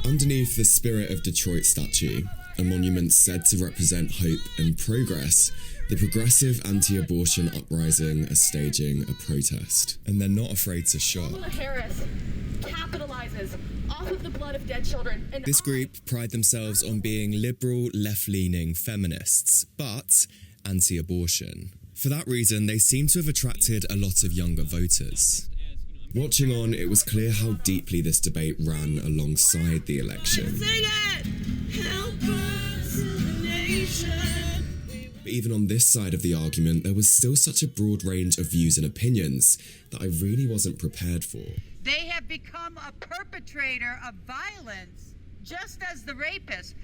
Underneath the Spirit of Detroit statue, a monument said to represent hope and progress, the progressive anti-abortion uprising are staging a protest. And they're not afraid to shop. Kamala Harris capitalizes off of the blood of dead children. And This group pride themselves on being liberal, left-leaning feminists, but anti-abortion. For that reason, they seem to have attracted a lot of younger voters. Watching on, it was clear how deeply this debate ran alongside the election. Sing it! Help us, nation. But even on this side of the argument, there was still such a broad range of views and opinions that I really wasn't prepared for. They have become a perpetrator of violence, just as the rapist.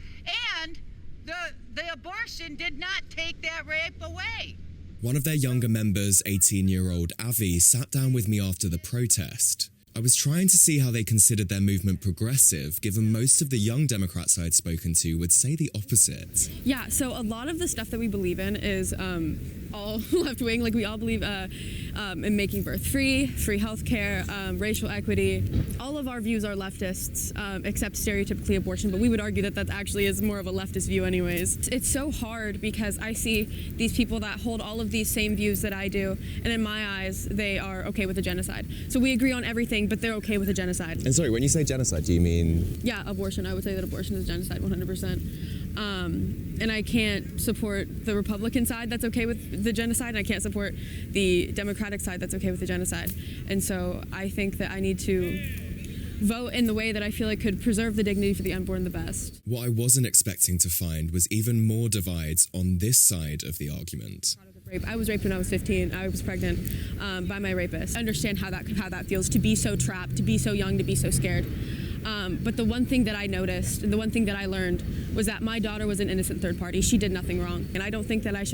And the abortion did not take that rape away. One of their younger members, 18-year-old Avi, sat down with me after the protest. I was trying to see how they considered their movement progressive, given most of the young Democrats I'd spoken to would say the opposite. Yeah, so a lot of the stuff that we believe in is all left-wing. Like, we all believe in making birth free healthcare, racial equity. All of our views are leftists, except stereotypically abortion, but we would argue that that actually is more of a leftist view anyways. It's so hard because I see these people that hold all of these same views that I do, and in my eyes, they are okay with a genocide. So we agree on everything, but they're okay with a genocide. And sorry, when you say genocide, do you mean? Yeah, abortion. I would say that abortion is genocide, 100%. And I can't support the Republican side that's okay with the genocide, and I can't support the Democratic side that's okay with the genocide. And so I think that I need to vote in the way that I feel like could preserve the dignity for the unborn the best. What I wasn't expecting to find was even more divides on this side of the argument. I was raped when I was 15. I was pregnant by my rapist. I understand how that feels, to be so trapped, to be so young, to be so scared. But the one thing that I noticed, and the one thing that I learned, was that my daughter was an innocent third party. She did nothing wrong. And I don't think that I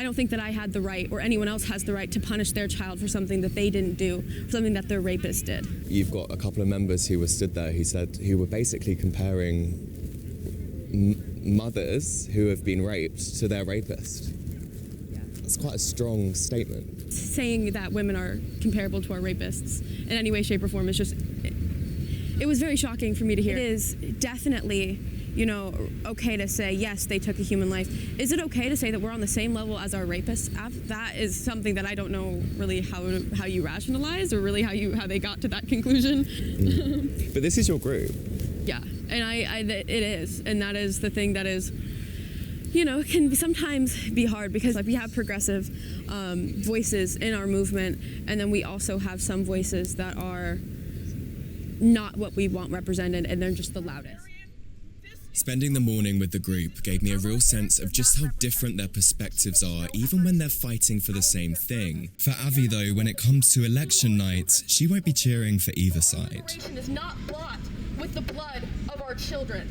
don't think that I had the right, or anyone else has the right, to punish their child for something that they didn't do, for something that their rapist did. You've got a couple of members who were stood there who were basically comparing mothers who have been raped to their rapist. That's quite a strong statement. Saying that women are comparable to our rapists in any way, shape, or form is just, it was very shocking for me to hear. It is definitely, okay to say, yes, they took a human life. Is it okay to say that we're on the same level as our rapists? That is something that I don't know really how you rationalize, or really how they got to that conclusion. But this is your group. Yeah, and it is, and that is the thing that is, can sometimes be hard, because we have progressive voices in our movement, and then we also have some voices that are not what we want represented, and they're just the loudest. Spending the morning with the group gave me a real sense of just how different their perspectives are, even when they're fighting for the same thing. For Avi, though, when it comes to election night, she won't be cheering for either side. Is not bought with the blood of our children.